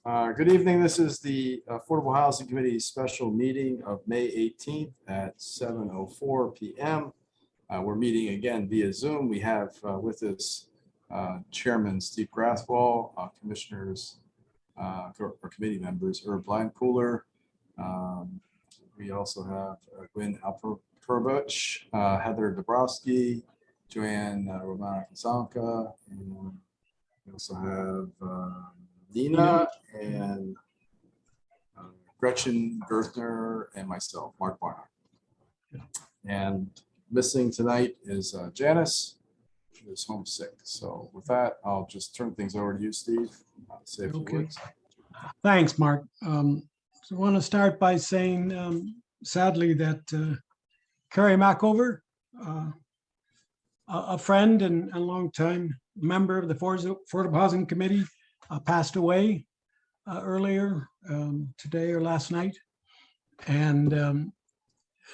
Good evening. This is the Affordable Housing Committee special meeting of May 18th at 7:04 p.m. We're meeting again via Zoom. We have with us Chairman Steve Grathwohl, Commissioners or committee members Herb Blankenkuhler. We also have Gwen Alperovich, Heather Dabrowski, Joanne Romano-Kazanka, and we also have Nina and Gretchen Gerthner and myself, Mark Barnard. And missing tonight is Janice, who is homesick. So with that, I'll just turn things over to you, Steve. Say a few words. Thanks, Mark. So I want to start by saying, sadly, that Carrie Mackover, a friend and a longtime member of the Affordable Housing Committee, passed away earlier today or last night, and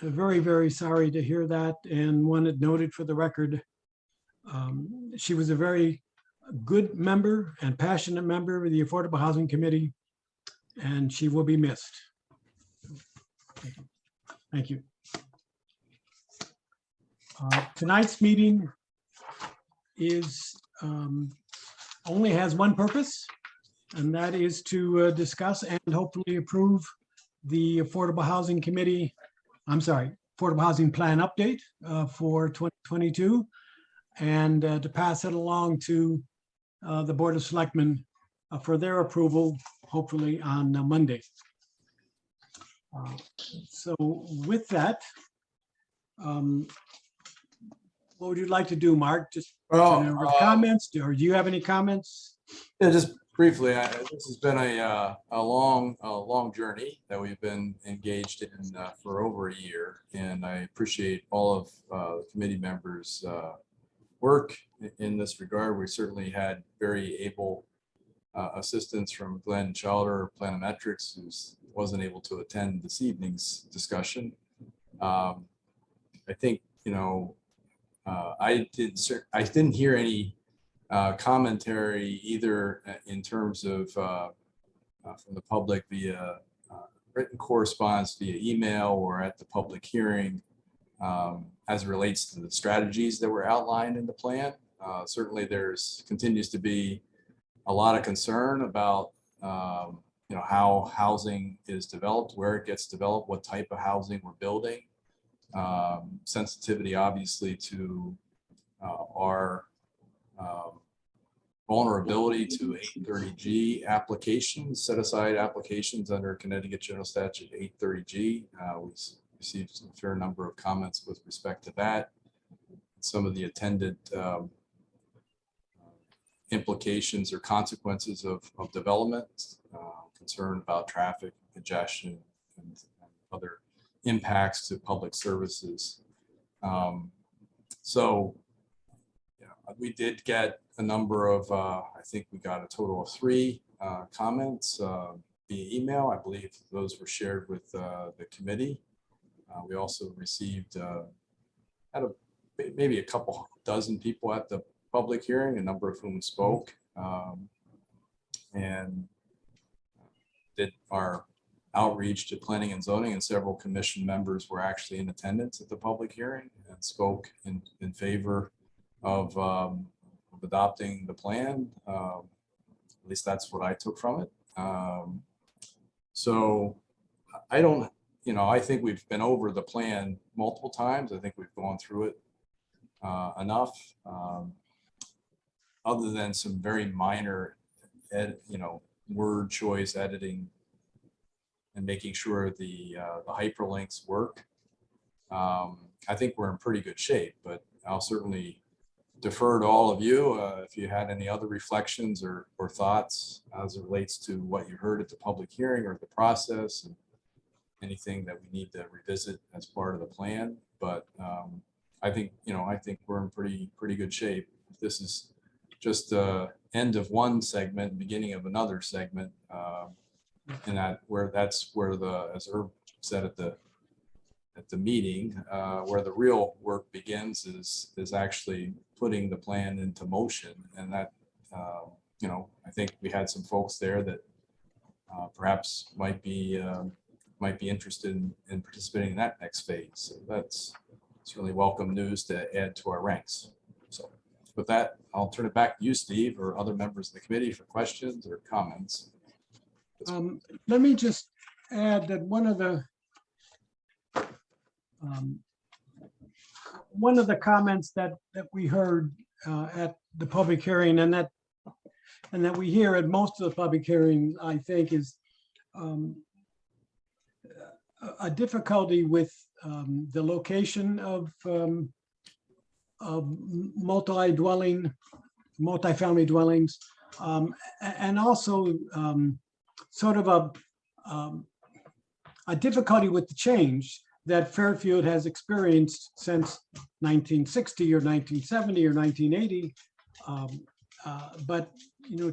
very, very sorry to hear that. And wanted noted for the record, she was a very good member and passionate member of the Affordable Housing Committee, and she will be missed. Thank you. Tonight's meeting is only has one purpose, and that is to discuss and hopefully approve the Affordable Housing Committee, Affordable Housing Plan update for 2022, and to pass it along to the Board of Selectmen for their approval, hopefully on Monday. So with that, what would you like to do, Mark? Just comments, or do you have any comments? Yeah, just briefly. This has been a long journey that we've been engaged in for over a year, and I appreciate all of the committee members' work in this regard. We certainly had very able assistance from Glenn Chowder, Planometrics, who wasn't able to attend this evening's discussion. I think, you know, I didn't hear any commentary either in terms of from the public via written correspondence, via email, or at the public hearing as it relates to the strategies that were outlined in the plan. Certainly continues to be a lot of concern about you know, how housing is developed, where it gets developed, what type of housing we're building. Sensitivity, obviously, to our vulnerability to 830G applications, set aside applications under Connecticut General Statute 830G. We received a fair number of comments with respect to that. Some of the attendant implications or consequences of development, concern about traffic, congestion, and other impacts to public services. So yeah, we did get a number of, I think we got a total of 3 comments via email. I believe those were shared with the committee. We also received maybe a couple dozen people at the public hearing, a number of whom spoke, and did our outreach to planning and zoning, and several commission members were actually in attendance at the public hearing and spoke in favor of adopting the plan. At least that's what I took from it. So I don't, you know, I think we've been over the plan multiple times. I think we've gone through it enough, other than some very minor, word choice editing and making sure the hyperlinks work. I think we're in pretty good shape, but I'll certainly defer to all of you if you had any other reflections or thoughts as it relates to what you heard at the public hearing or the process, and anything that we need to revisit as part of the plan. But I think, you know, I think we're in pretty good shape. This is just the end of one segment, beginning of another segment, and that's where the, as Herb said at the meeting, where the real work begins is actually putting the plan into motion. And that, you know, I think we had some folks there that perhaps might be interested in participating in that next phase. So that's certainly welcome news to add to our ranks. So with that, I'll turn it back to you, Steve, or other members of the committee for questions or comments. Let me just add that one of the comments that we heard at the public hearing, and that we hear at most of the public hearings, I think, is a difficulty with the location of multifamily dwellings, and also sort of a difficulty with the change that Fairfield has experienced since 1960 or 1970 or 1980. But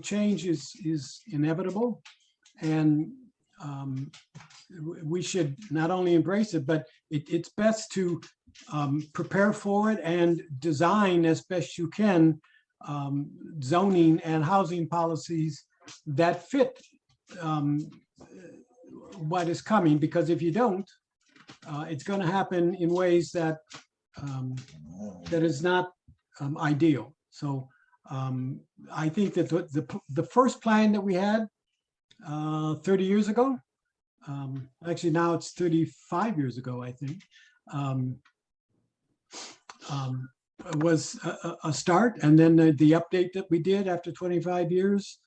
change is inevitable, and we should not only embrace it, but it's best to prepare for it and design as best you can zoning and housing policies that fit what is coming, because if you don't, it's going to happen in ways that is not ideal. So I think that the first plan that we had 30 years ago, actually now it's 35 years ago, I think, was a start. And then the update that we did after 25 years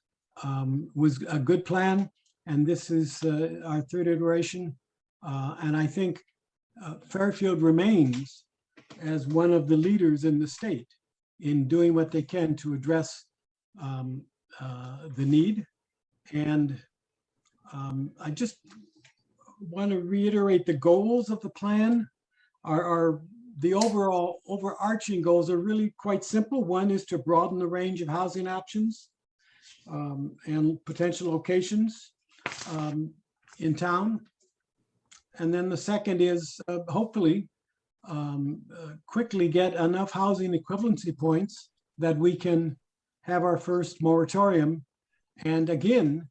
was a good plan. And this is our third iteration. And I think Fairfield remains as one of the leaders in the state in doing what they can to address the need. And I just want to reiterate the goals of the plan are the overall overarching goals are really quite simple. One is to broaden the range of housing options and potential locations in town. And then the second is hopefully quickly get enough housing equivalency points that we can have our first moratorium and again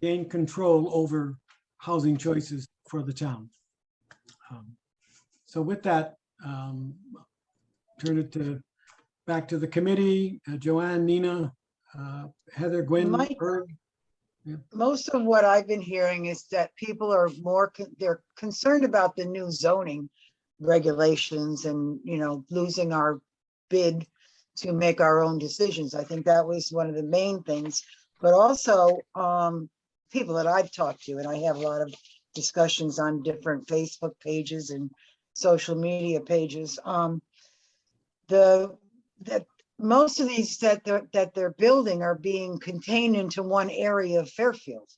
gain control over housing choices for the town. So with that, turn it back to the committee. Joanne, Nina, Heather, Gwen, Mike, Herb. most of what I've been hearing is that people are they're concerned about the new zoning regulations and, losing our bid to make our own decisions. I think that was one of the main things, but also people that I've talked to, and I have a lot of discussions on different Facebook pages and social media pages, that most of these that they're building are being contained into one area of Fairfield.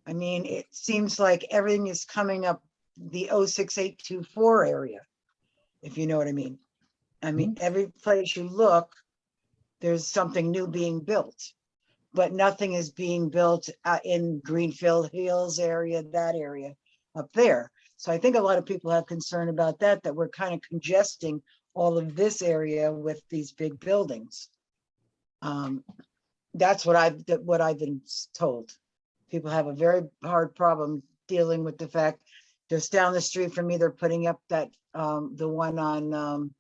I mean, it seems like everything is coming up the 06824 area, if you know what I mean. I mean, every place you look, there's something new being built, but nothing is being built in Greenfield Hills area, that area up there. So I think a lot of people have concern about that we're kind of congesting all of this area with these big buildings. That's what I've been told. People have a very hard problem dealing with the fact just down the street from me, they're putting up that the one on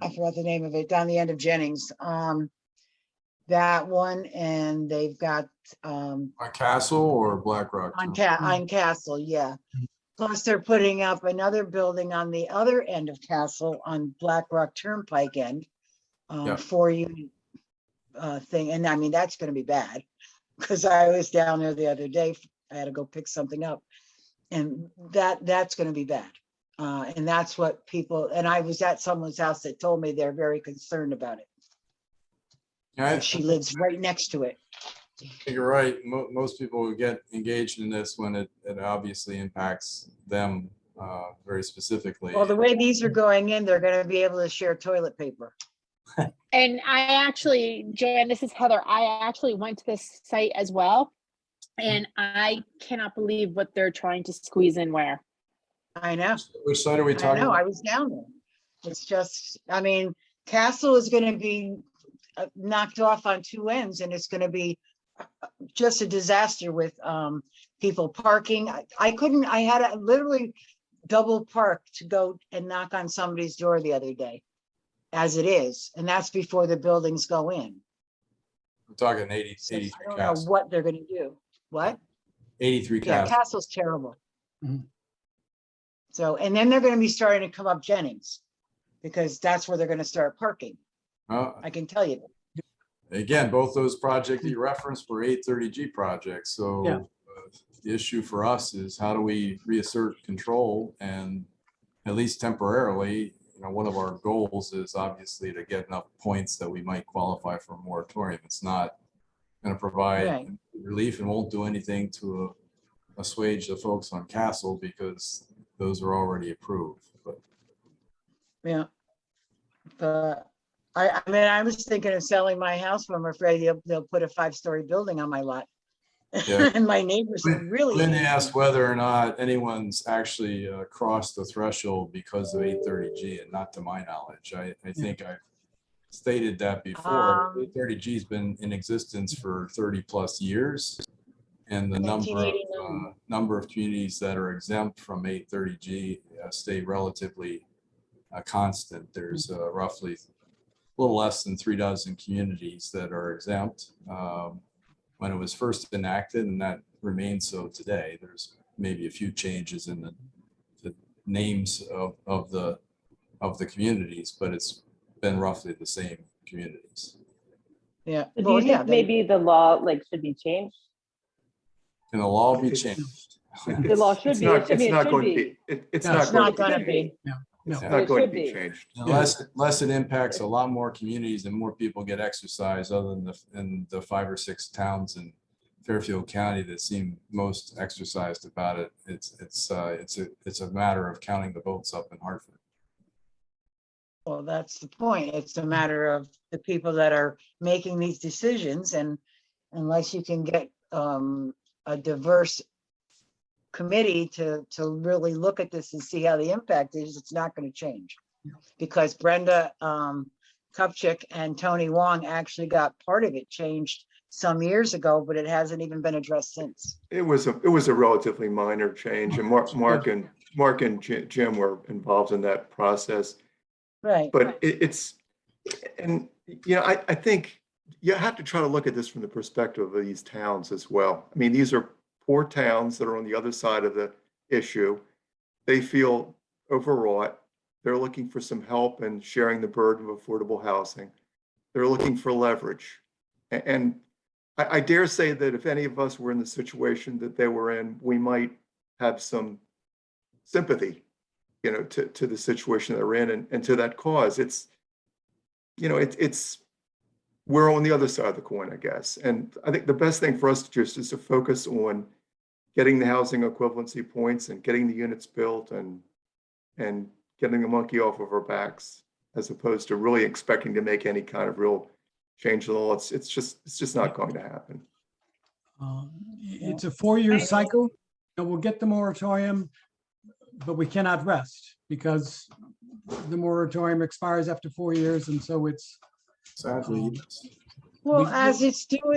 I forgot the name of it, down the end of Jennings. That one, and they've got On Castle or Black Rock? on Castle, yeah. Plus, they're putting up another building on the other end of Castle on Black Rock Turnpike end, Yeah. 4-unit thing. And I mean, that's going to be bad because I was down there the other day. I had to go pick something up, and that's going to be bad. And that's what people, and I was at someone's house that told me they're very concerned about it. Yeah, She lives right next to it. you're right. Most people who get engaged in this when it obviously impacts them very specifically. Well, the way these are going in, they're going to be able to share toilet paper. And I actually, Joanne, this is Heather. I actually went to this site as well. And I cannot believe what they're trying to squeeze in where. I know. Which side are we I talking know. I about? was down there. It's just, I mean, Castle is going to be knocked off on two ends, and it's gonna be just a disaster with people parking. I had to literally double park to go and knock on somebody's door the other day, as it is, and that's before the buildings go in. We're talking 80, So I 83 don't know Castle, what they're gonna do. What? 83 Yeah, Castle. Castle's terrible. Mhm. So, and then they're gonna be starting to come up Jennings, because that's where they're gonna start parking. I can tell you. Again, both those projects that you referenced were 830G projects, so Yeah. the issue for us is how do we reassert control, and at least temporarily, one of our goals is obviously to get enough points that we might qualify for a moratorium. It's not going to provide Right. relief and won't do anything to assuage the folks on Castle because those are already approved. But Yeah. But I mean, I was thinking of selling my house, but I'm afraid they'll put a 5-story building on my lot. Yeah. And my neighbors are really. Lynn hate me. asked whether or not anyone's actually crossed the threshold because of 830G, and not to my knowledge. I think I've stated that before. 830G has been in existence for 30+ years. And the number of communities that are exempt from 830G stay relatively constant. There's roughly a little less than 36 communities that are exempt. When it was first enacted, and that remains so today, there's maybe a few changes in the names of the communities, but it's been roughly the same communities. Yeah. Do Well, you yeah. think maybe the law should be changed? Can the law be changed? The law should It's be. not, I mean, it's it not should going to be. be, it's No, not it's going not to be, gonna Should be. it's Yeah. not It going to should be be. changed. Unless it impacts a lot more communities and more people get exercise, other than the 5 or 6 towns in Fairfield County that seem most exercised about it. It's a matter of counting the votes up in Hartford. Well, that's the point. It's a matter of the people that are making these decisions, and unless you can get a diverse committee to really look at this and see how the impact is, it's not going to change. Because Brenda Kupchik and Tony Wong actually got part of it changed some years ago, but it hasn't even been addressed since. It was a relatively minor change, and Mark and Jim were involved in that process. Right. But I think you have to try to look at this from the perspective of these towns as well. I mean, these are poor towns that are on the other side of the issue. They feel overwrought. They're looking for some help in sharing the burden of affordable housing. They're looking for leverage. And I dare say that if any of us were in the situation that they were in, we might have some sympathy, to the situation they're in and to that cause. We're on the other side of the coin, I guess. And I think the best thing for us to just is to focus on getting the housing equivalency points and getting the units built and getting the monkey off of our backs, as opposed to really expecting to make any kind of real change at all. It's just not going to happen. It's a 4-year cycle. We'll get the moratorium, but we cannot rest because the moratorium expires after 4 years. And so it's, Sadly, yes. Well, We-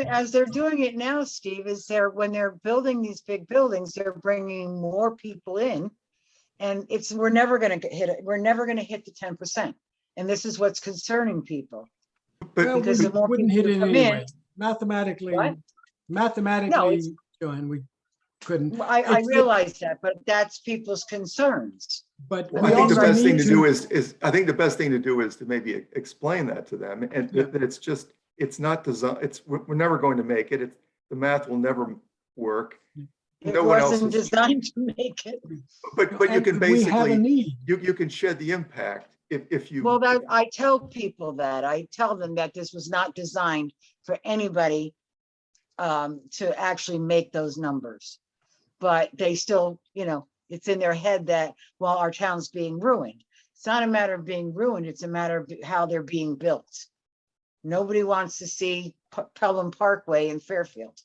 as they're doing it now, Steve, when they're building these big buildings, they're bringing more people in. And we're never going to hit it. We're never going to hit the 10%. And this is what's concerning people. well, we because the more wouldn't hit people it come in- anyway. Mathematically, What? mathematically, Joanne, we couldn't. Well, I It's- realize that, but that's people's concerns. But Well, we I think the also best thing need to do is I think the best thing to do is to maybe explain that to them, and Yeah. that it's not designed. We're never going to make it. The math will never work. It No one else wasn't is- designed to make it. But you and can we have a basically need. you can shed the impact if you. Well, I tell people that. I tell them that this was not designed for anybody to actually make those numbers. But they still, it's in their head that, well, our town's being ruined. It's not a matter of being ruined, it's a matter of how they're being built. Nobody wants to see Pelham Parkway in Fairfield.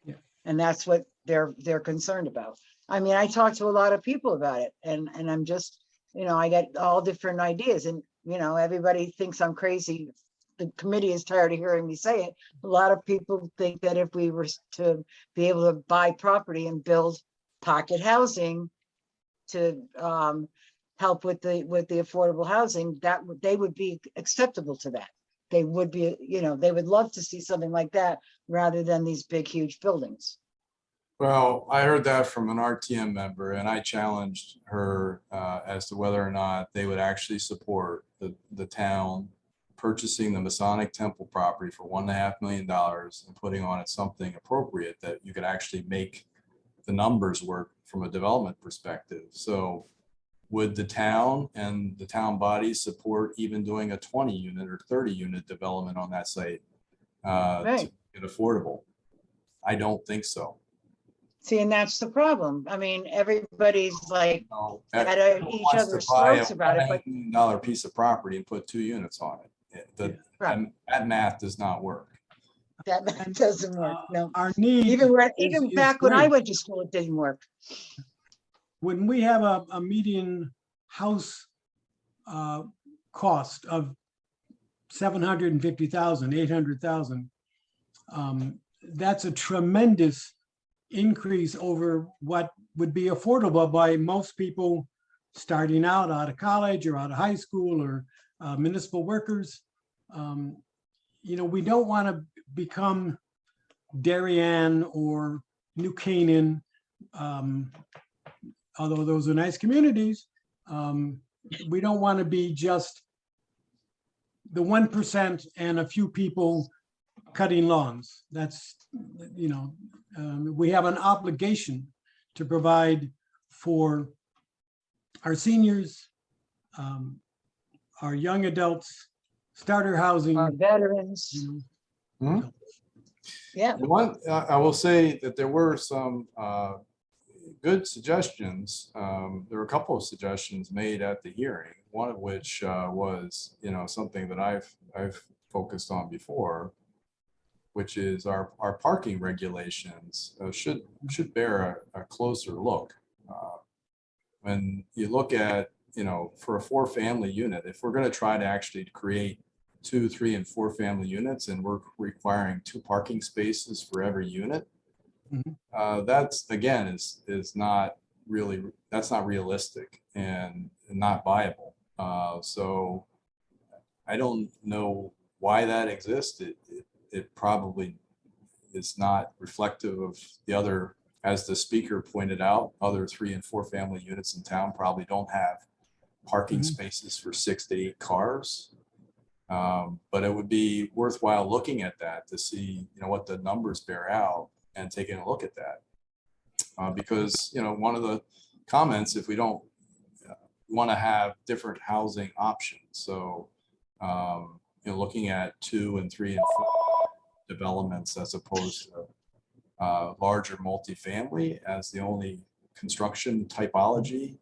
Yeah. And that's what they're concerned about. I mean, I talk to a lot of people about it, and I'm just, I get all different ideas, and everybody thinks I'm crazy the committee is tired of hearing me say it. A lot of people think that if we were to be able to buy property and build pocket housing to help with the affordable housing, that they would be acceptable to that. They would be, they would love to see something like that rather than these big, huge buildings. Well, I heard that from an RTM member, and I challenged her as to whether or not they would actually support the town purchasing the Masonic Temple property for $1.5 million and putting on it something appropriate that you could actually make the numbers work from a development perspective. So would the town and the town bodies support even doing a 20 unit or 30 unit development on that site to Right. get affordable? I don't think so. See, and that's the problem. I mean, everybody's like No, at who each wants to other's buy throats a about it, but $1 million piece of property and put 2 units on it. Right. And that math does not work. that doesn't work. No. Our need, Even is back when I great. went to school, it didn't work. when we have a median house cost of 750,000, 800,000, that's a tremendous increase over what would be affordable by most people starting out of college or out of high school or municipal workers. We don't want to become Darien or New Canaan, although those are nice communities. We don't want to be just the 1% and a few people cutting lawns. That's, we have an obligation to provide for our seniors, our young adults, starter housing. Our veterans, Hmm? yeah. I will say that there were some good suggestions. There were a couple of suggestions made at the hearing, one of which was, something that I've focused on before, which is our parking regulations should bear a closer look. When you look at, for a 4-family unit, if we're going to try to actually create 2, 3, and 4 family units, and we're requiring 2 parking spaces for every unit, that's again is not really, that's not realistic and not viable. So I don't know why that exists. It probably is not reflective of the other, as the speaker pointed out, other 3 and 4 family units in town probably don't have parking spaces for 6 to 8 cars. But it would be worthwhile looking at that to see, what the numbers bear out and taking a look at that. Because, one of the comments, if we don't want to have different housing options, so, looking at 2 and 3 and 4 developments as opposed to larger multifamily as the only construction typology.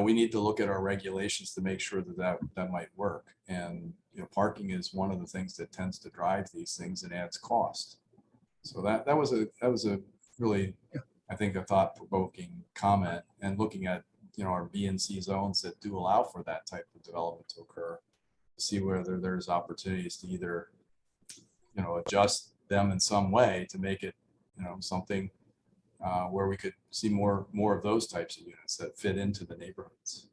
We need to look at our regulations to make sure that might work. And, parking is one of the things that tends to drive these things and adds cost. So that was a really, I think, a thought-provoking comment, and looking at, our B and C zones that do allow for that type of development to occur, see whether there's opportunities to either, adjust them in some way to make it, something where we could see more of those types of units that fit into the neighborhoods.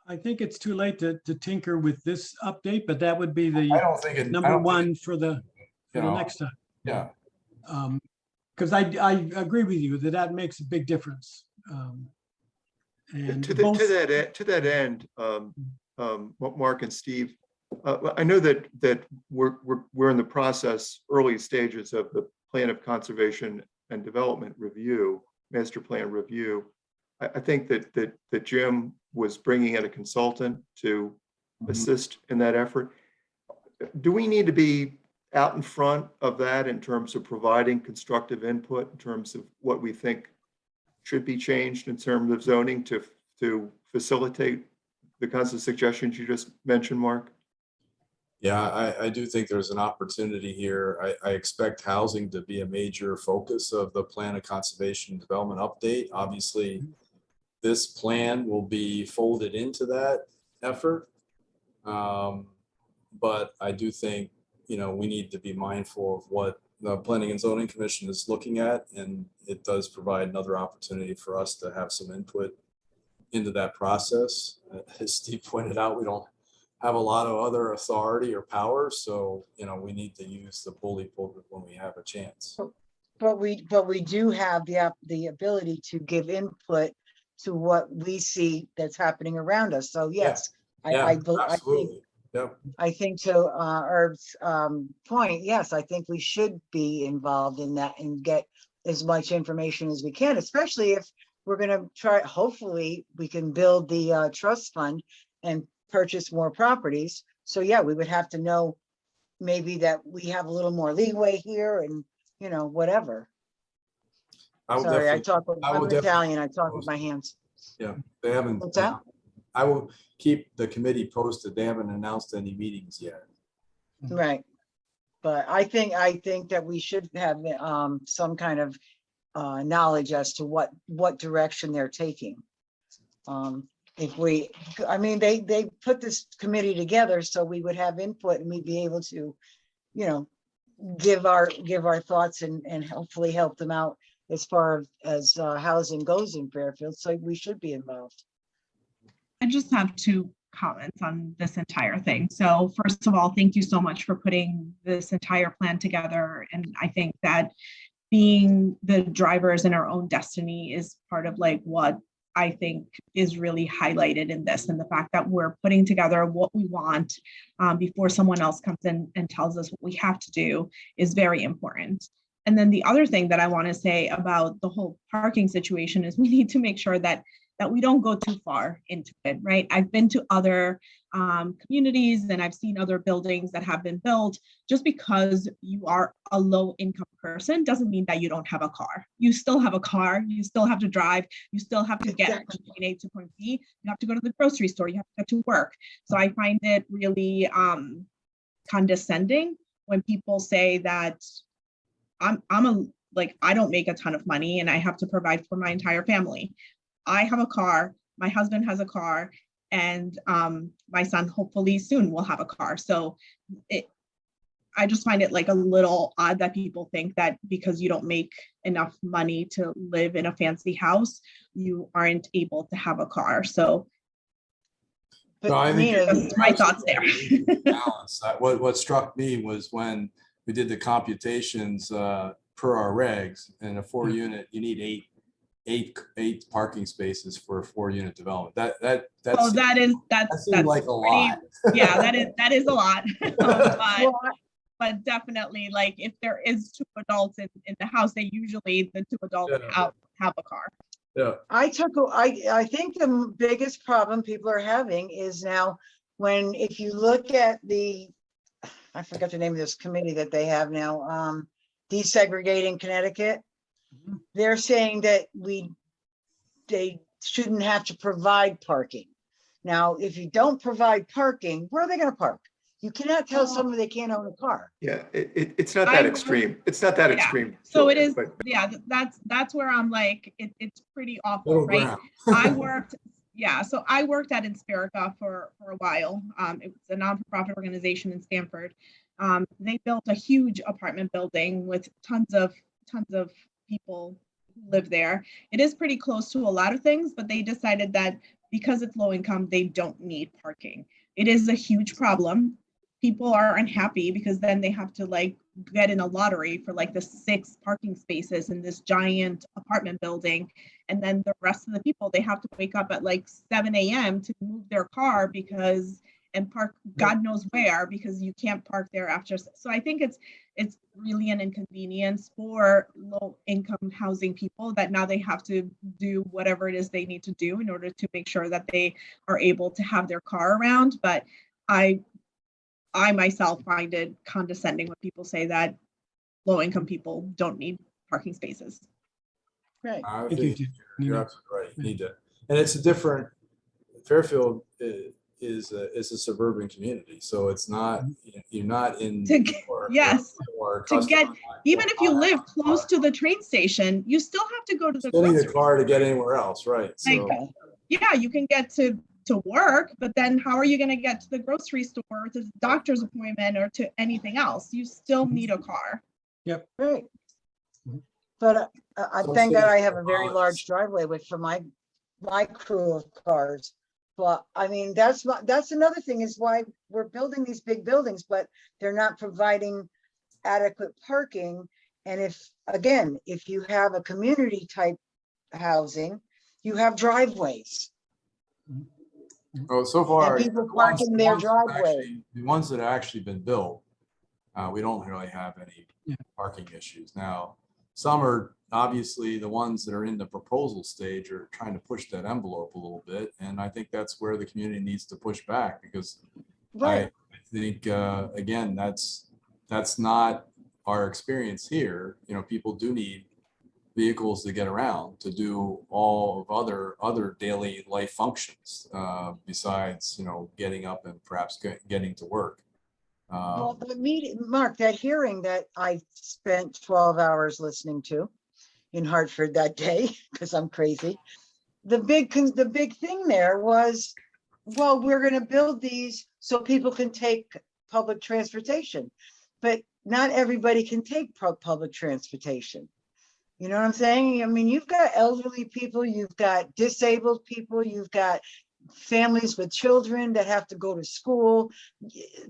I think it's too late to tinker with this update, but that would be I the don't think it. I number don't think one it- for the next time. Yeah, Because I agree with you that makes a big difference. And To both- that end, Mark and Steve, I know that we're in the process, early stages of the Plan of Conservation and Development Review, Master Plan Review. I think that Jim was bringing in a consultant to assist in that effort. Do we need to be out in front of that in terms of providing constructive input, in terms of what we think should be changed in terms of zoning to facilitate the kinds of suggestions you just mentioned, Mark? Yeah, I do think there's an opportunity here. I expect housing to be a major focus of the Plan of Conservation and Development update. Obviously, this plan will be folded into that effort. But I do think, we need to be mindful of what the Planning and Zoning Commission is looking at, and it does provide another opportunity for us to have some input into that process. As Steve pointed out, we don't have a lot of other authority or power, so, we need to use the bully pulpit when we have a chance. But we do have the ability to give input to what we see that's happening around us. So yes, Yeah, I think, absolutely. Yep. I think to Herb's point, yes, I think we should be involved in that and get as much information as we can, especially if we're gonna try, hopefully, we can build the trust fund and purchase more properties. So yeah, we would have to know maybe that we have a little more leeway here and, whatever. I will Sorry, definitely, I'm definitely Italian, I talk with my hands. they haven't. What's that? I will keep the committee posted. They haven't announced any meetings yet. Right. But I think that we should have some kind of knowledge as to what direction they're taking. If we, I mean, they put this committee together so we would have input and we'd be able to, give our thoughts and hopefully help them out as far as housing goes in Fairfield. So we should be involved. I just have two comments on this entire thing. So first of all, thank you so much for putting this entire plan together. And I think that being the drivers in our own destiny is part of like what I think is really highlighted in this, and the fact that we're putting together what we want before someone else comes in and tells us what we have to do is very important. And then the other thing that I want to say about the whole parking situation is we need to make sure that we don't go too far into it, right? I've been to other communities and I've seen other buildings that have been built. Just because you are a low income person doesn't mean that you don't have a car. You still have a car, you still have to drive, you still have to get from point A to point B, you have to go to the grocery store, you have to get to work. So I find it really condescending when people say that I don't make a ton of money and I have to provide for my entire family. I have a car, my husband has a car, and my son hopefully soon will have a car. So I just find it like a little odd that people think that because you don't make enough money to live in a fancy house, you aren't able to have a car. So But No, I think Nina, that's my thoughts there. balance. What struck me was when we did the computations per our regs, in a 4-unit, you need eight parking spaces for a 4-unit development. Oh, That seemed like a lot. Yeah, that is a lot. well, But definitely, like if there is 2 adults in the house, they usually the 2 adults Yeah. have a car. Yeah. I think the biggest problem people are having is now if you look at I forgot the name of this committee that they have now, Desegregating Connecticut. They're saying that they shouldn't have to provide parking. Now, if you don't provide parking, where are they gonna park? You cannot tell someone they can't own a car. Yeah, it's not that I- extreme. It's not that Yeah. extreme. So it Julia, is, but- yeah, that's where I'm like, it's pretty awful, Middle right? ground. I worked at Inspirica for a while. It was a non-profit organization in Stanford. They built a huge apartment building with tons of people who live there. It is pretty close to a lot of things, but they decided that because it's low income, they don't need parking. It is a huge problem. People are unhappy because then they have to like get in a lottery for like the 6 parking spaces in this giant apartment building. And then the rest of the people, they have to wake up at like 7 a.m. to move their car and park God knows where, because you can't park there after. So I think it's really an inconvenience for low income housing people that now they have to do whatever it is they need to do in order to make sure that they are able to have their car around. But I myself find it condescending when people say that low income people don't need parking spaces. Right. I Thank you, think Nina. you're absolutely right. You need to, and it's a different, Fairfield is a suburban community, so it's not, you're not in. To New get- York yes, or to get- Custom. Even if you live close to the train station, you still have to go to the Still need a grocery car to get anywhere else, right? So, Yeah, you can get to to work, but then how are you going to get to the grocery store, to the doctor's appointment, or to anything else? You still need a car. Right. Mhm. But I Some thank God cities I have a very have large driveway for my crew of cars. But I mean, that's another thing is why we're building these big buildings, but they're not providing adequate parking. And if you have a community type housing, you have driveways. Oh, so far. And people the park ones- in the their ones that have driveway. The ones that have actually been built, we don't really have any Yeah. parking issues. Now, some are, obviously, the ones that are in the proposal stage are trying to push that envelope a little bit. And I think that's where the community needs to push back, because Right. I think, again, that's not our experience here. You know, people do need vehicles to get around, to do all of other daily life functions, besides, you know, getting up and perhaps getting to work. Well, the meeting, Mark, that hearing that I spent 12 hours listening to in Hartford that day, because I'm crazy. The big thing there was, well, we're gonna build these so people can take public transportation. But not everybody can take public transportation. You know what I'm saying? I mean, you've got elderly people, you've got disabled people, you've got families with children that have to go to school.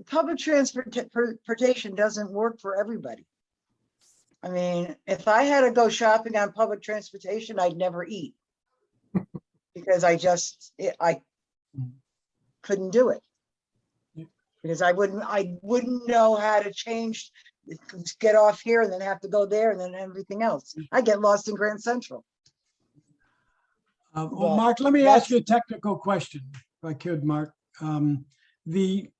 Public transportation doesn't work for everybody. I mean, if I had to go shopping on public transportation, I'd never eat. Because I couldn't do it. Yeah. Because I wouldn't know how to change, get off here and then have to go there and then everything else. I get lost in Grand Central. Well, But Mark, let me ask you a technical question, if I could, Mark. Maybe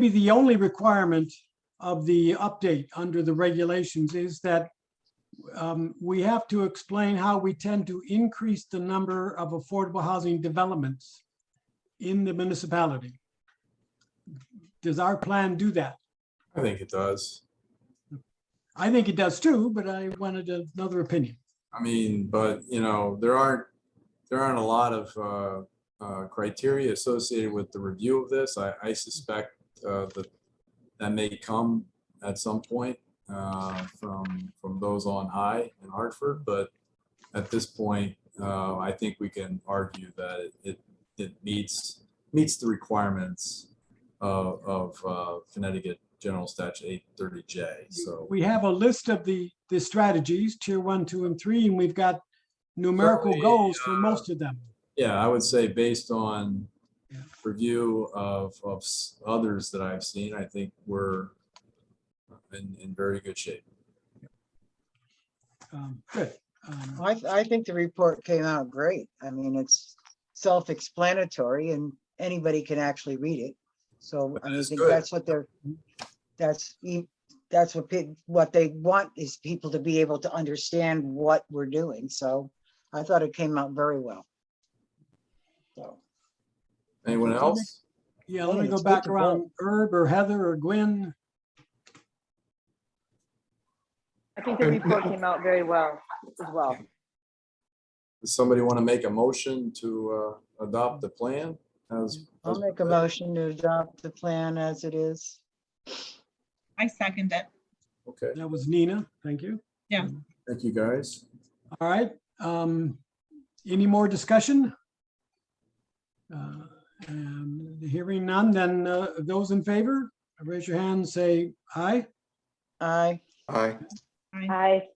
the only requirement of the update under the regulations is that we have to explain how we tend to increase the number of affordable housing developments in the municipality. Does our plan do that? I think it does. I think it does too, but I wanted another opinion. I mean, but you know, there aren't a lot of criteria associated with the review of this. I suspect that may come at some point from those on high in Hartford, but at this point, I think we can argue that it meets the requirements of Connecticut General Statute 830J. So We have a list of the strategies, tier 1, 2, and 3, and we've got numerical Certainly, goals for most of them. yeah, I would say based on Yeah. review of others that I've seen, I think we're in very good shape. Good. I think the report came out great. I mean, it's self-explanatory and anybody can actually read it. So I That's think good. that's what what they want is people to be able to understand what we're doing. So I thought it came out very well. So, Anyone Okay. else? Yeah, let me it's go good back to around Herb or Heather or Gwen. I think the report came out very well as well. Does somebody want to make a motion to adopt the plan? I'll make a motion to adopt the plan as it is. I second it. Okay, That was Nina. Thank you. Yeah. thank you, guys. All right. Any more discussion? And hearing none, then those in favor, raise your hand, say aye. Aye. Aye. Hi,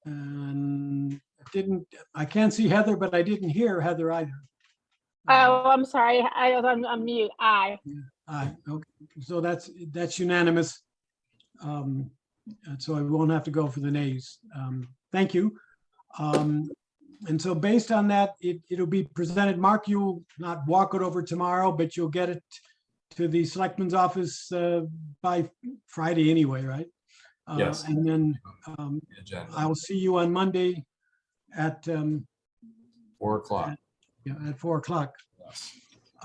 And I can't see Heather, but I didn't hear Heather either. Oh, I'm sorry. I was on mute. Aye. Aye, okay, so that's unanimous. And so I won't have to go for the nays. Thank you. And so based on that, it'll be presented. Mark, you'll not walk it over tomorrow, but you'll get it to the selectman's office by Friday anyway, right? Yes. And then The agenda, I'll see you on Monday at 4 o'clock. at 4 o'clock. Yes.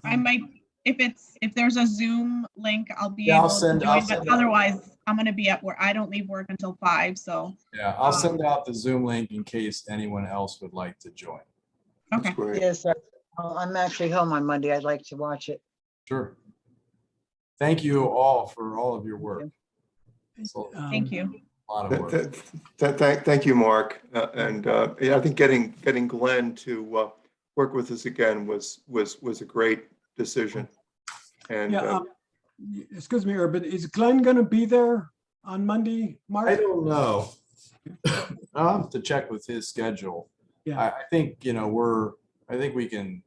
I might, if there's a Zoom link, I'll be Yeah, I'll able to send join, out- but otherwise I'm gonna be at work. I don't leave work until 5, so. Yeah, I'll send out the Zoom link in case anyone else would like to join. That's Okay. great. Yes, I'm actually home on Monday. I'd like to watch it. Sure. Thank you all for all of your work. It's a Thank you. lot of work. Thank you, Mark. Yeah, I think getting Glenn to work with us again was a great decision. And Yeah, excuse me, Urban, is Glenn gonna be there on Monday, I Mark? don't know. I'll have to check with his schedule. Yeah. I think, I think we can,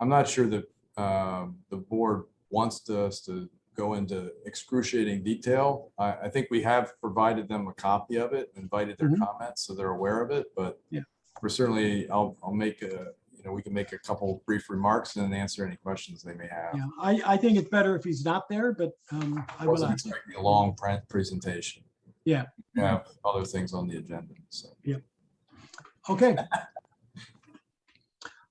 I'm not sure that the board wants us to go into excruciating detail. I think we have provided them a copy of it, invited their Mhm. comments, so they're aware of it, but Yeah. we're certainly, I'll make we can make a couple brief remarks and then answer any questions they may have. Yeah, I think it's better if he's not there, but I will Wasn't ask. expecting a long presentation. Yeah. We have other things on the agenda, so. Okay.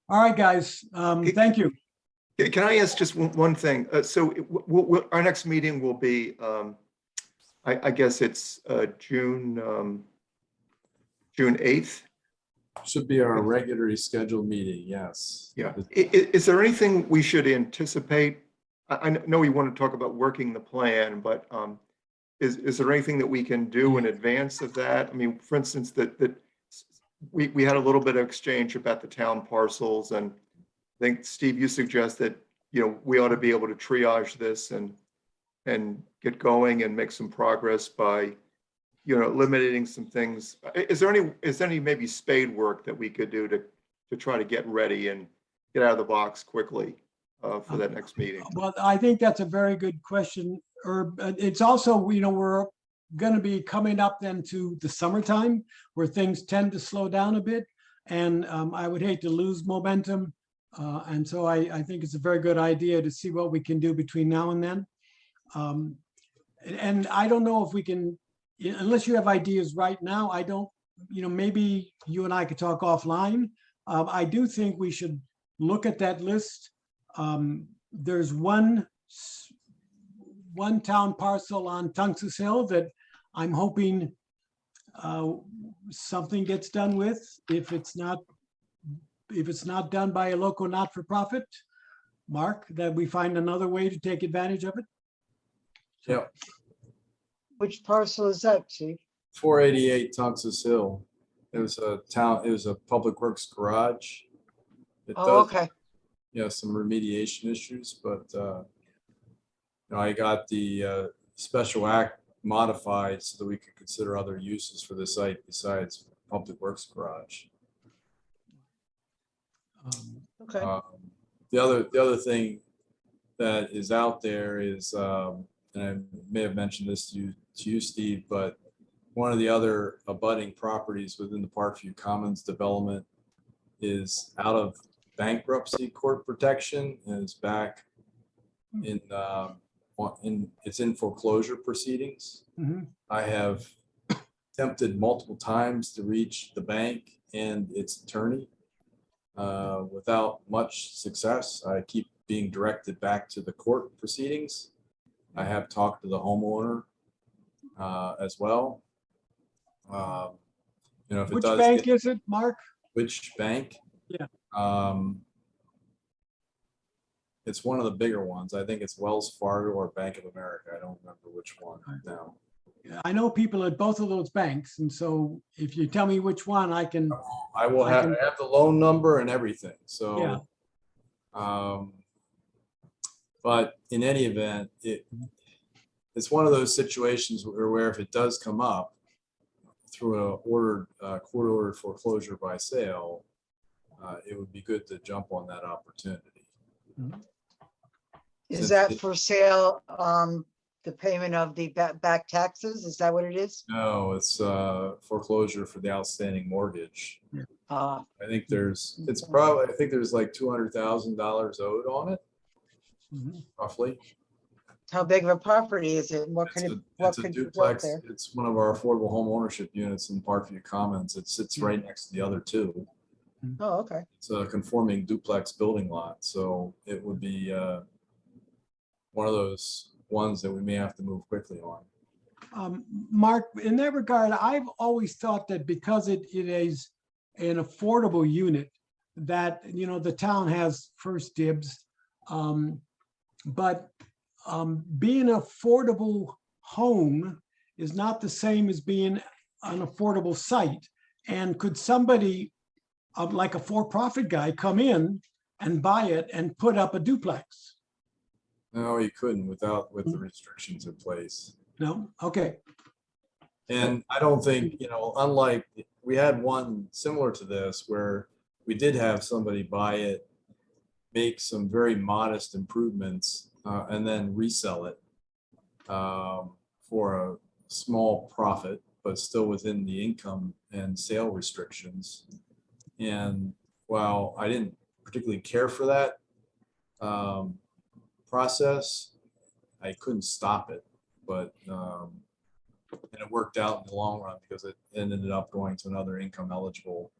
All right, guys, thank you. can I ask just one thing? So our next meeting will be, I guess it's June 8th. Should be our regularly scheduled meeting, yes. Yeah. Is there anything we should anticipate? I know we want to talk about working the plan, but is there anything that we can do in advance of that? I mean, for instance, that we had a little bit of exchange about the town parcels, and I think, Steve, you suggested, we ought to be able to triage this and get going and make some progress by eliminating some things. Is there any maybe spade work that we could do to try to get ready and get out of the box quickly for that next meeting? Well, I think that's a very good question, Herb. It's also, we're going to be coming up then to the summertime where things tend to slow down a bit. And I would hate to lose momentum. And so I think it's a very good idea to see what we can do between now and then. And I don't know if we can, unless you have ideas right now, I don't, maybe you and I could talk offline. I do think we should look at that list. There's one town parcel on Tungus Hill that I'm hoping something gets done with. If it's not done by a local not-for-profit, Mark, that we find another way to take advantage of it. Yep, Which parcel is that, Chief? 488 Tungus Hill. It was a public works garage. It Oh, does, okay. some remediation issues, but I got the special act modified so that we could consider other uses for the site besides public works garage. Okay. The other thing that is out there is, and I may have mentioned this to you, Steve, but one of the other abutting properties within the Parkview Commons development is out of bankruptcy court protection and is back it's in foreclosure proceedings. Mhm. I have attempted multiple times to reach the bank and its attorney without much success. I keep being directed back to the court proceedings. I have talked to the homeowner as well. If it Which does bank get- is it, Mark? Which bank? Yeah. It's one of the bigger ones. I think it's Wells Fargo or Bank of America. I don't remember which one now. I know people at both of those banks, and so if you tell me which one, I can, I will I have, can- I have the loan number and everything, so. Yeah. But in any event, it's one of those situations where if it does come up through a court ordered foreclosure by sale, it would be good to jump on that opportunity. Is that for sale, the payment of the back taxes? Is that what it is? No, it's foreclosure for the outstanding mortgage. Uh, I think there's like $200,000 owed on it, Mhm. roughly. How big of a property is it? What It's could a, it, what it's a could you build duplex. there? It's one of our affordable home ownership units in Parkview Commons. It sits Hmm. right next to the other two. Oh, okay. It's a conforming duplex building lot, so it would be one of those ones that we may have to move quickly on. Mark, in that regard, I've always thought that because it is an affordable unit, that, the town has first dibs. But being an affordable home is not the same as being an affordable site. And could somebody, like a for-profit guy, come in and buy it and put up a duplex? No, you couldn't with the restrictions in place. No? Okay. And I don't think, unlike, we had one similar to this where we did have somebody buy it, make some very modest improvements, and then resell it for a small profit, but still within the income and sale restrictions. And while I didn't particularly care for that process, I couldn't stop it. But and it worked out in the long run because it ended up going to another income eligible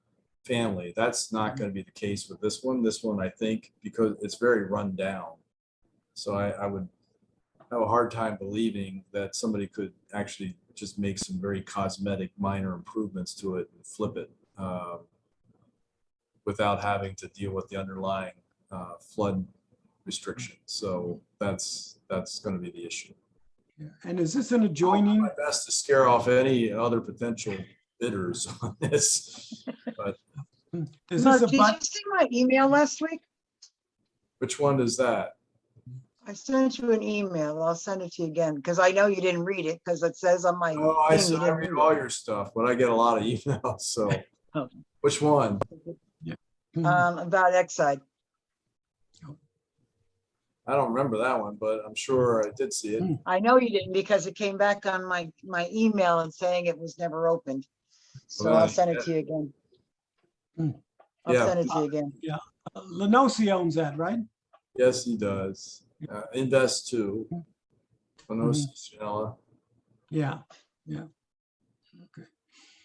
family. That's not going to be the case with this one. This one, I think, because it's very run down. So I would have a hard time believing that somebody could actually just make some very cosmetic minor improvements to it and flip it without having to deal with the underlying flood restrictions. So that's going to be the issue. Yeah. And is this an I'll do adjoining? my best to scare off any other potential bidders on this. But Is Mark, this a did you but? see my email last week? which one is that? I sent you an email. I'll send it to you again because I know you didn't read it because it says on my Oh, I thing you didn't read read all it. your stuff, but I get a lot of emails. So Oh. which one? About Exide. I don't remember that one, but I'm sure I did see it. I know you didn't because it came back on my email and saying it was never opened. So Well, I'll send it yeah. to you again. Hmm. I'll Yeah. send it to you again. Lenosi owns that, right? Yes, he does. Invest too. Janela. Yeah.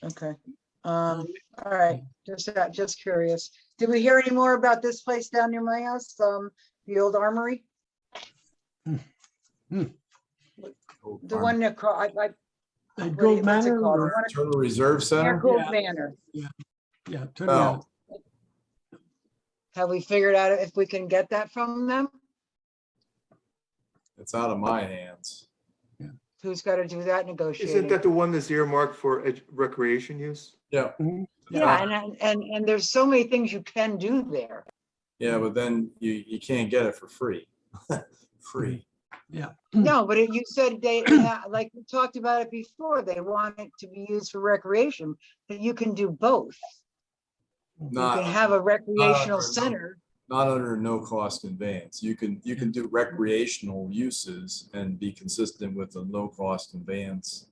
Okay. All right, just curious. Did we hear any more about this place down near my house? The old armory? The one that, At what's Gold it Manor? called? or- Turtle Reserve Air Center. Cooled Yeah. Manor. Yeah. Oh, Have we figured out if we can get that from them? it's out of my hands. Who's got to do that Isn't negotiating? that the one that's earmarked for recreation use? Yeah. Yeah, and there's so many things you can do there. Yeah, but then you can't get it for free. Free. No, but you said like we talked about it before, they want it to be used for recreation, but you can do both. You Not, can have a recreational no. center. not under no cost conveyance. You can do recreational uses and be consistent with the no cost conveyance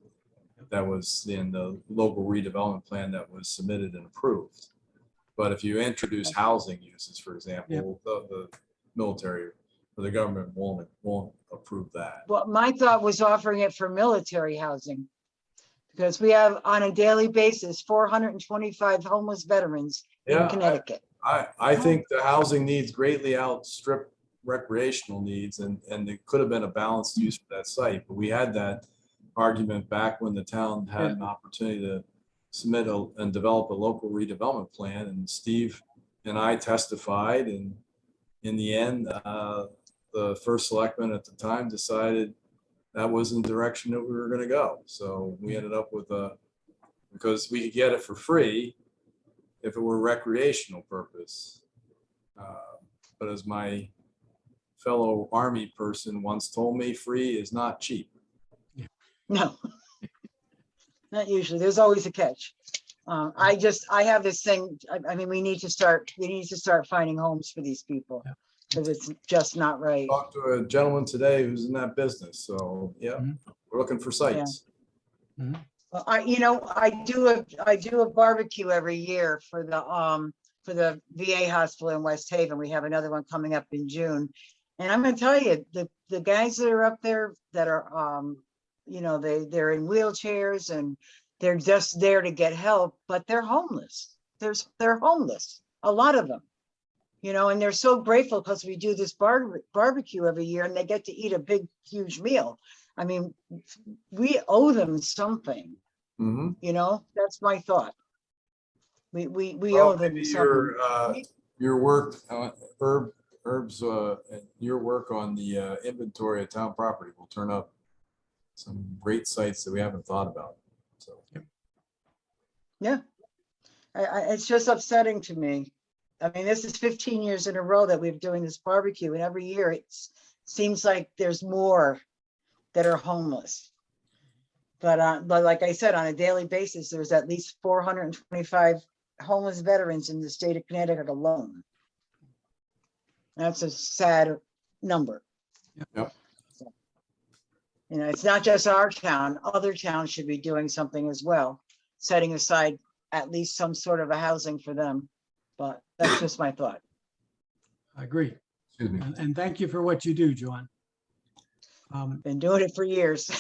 that was in the local redevelopment plan that was submitted and approved. But if you introduce housing uses, for example, the military or the government won't approve that. Well, my thought was offering it for military housing. Because we have on a daily basis, 425 homeless veterans in Yeah, Connecticut. I think the housing needs greatly outstrip recreational needs, and it could have been a balanced use for that site. But we had that argument back when the town had an opportunity to submit and develop a local redevelopment plan, and Steve and I testified, and in the end, the first selectman at the time decided that wasn't the direction that we were going to go. So we ended up with because we could get it for free if it were recreational purpose. But as my fellow Army person once told me, free is not cheap. No. Not usually. There's always a catch. I have this thing, I mean, we need to start finding homes for these people. Because it's just not right. Talked to a gentleman today who's in that business. So yeah, we're looking for sites. Well, I do a barbecue every year for the VA hospital in West Haven. We have another one coming up in June. And I'm gonna tell you, the guys that are up there that are, they're in wheelchairs and they're just there to get help, but they're homeless. They're homeless, a lot of them. And they're so grateful because we do this barbecue every year and they get to eat a big, huge meal. I mean, we owe them something, Mm-hmm. that's my thought. We Well, owe them maybe something. your work, Herb's, your work on the inventory of town property will turn up some great sites that we haven't thought about. So, It's just upsetting to me. I mean, this is 15 years in a row that we're doing this barbecue, and every year it seems like there's more that are homeless. But like I said, on a daily basis, there's at least 425 homeless veterans in the state of Connecticut alone. That's a sad number. Yep. You know, it's not just our town, other towns should be doing something as well, setting aside at least some sort of a housing for them. But that's just my thought. I agree. excuse me. And thank you for what you do, Joan. Been doing it for years.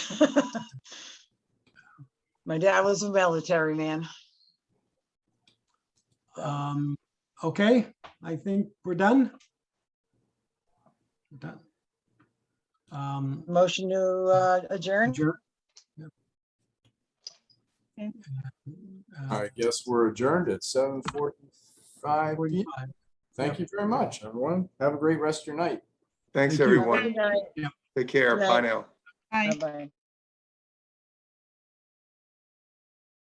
My dad was a military man. Okay, I think we're done. We're done. Motion to adjourn. Adjourn. Yep. Okay. I guess we're adjourned at 7:45 p.m. 45. Thank you very much, everyone. Have a great rest of your night. Thanks, Thank you. everyone. Good night. Take care. Good Bye night. now. Bye. Bye-bye.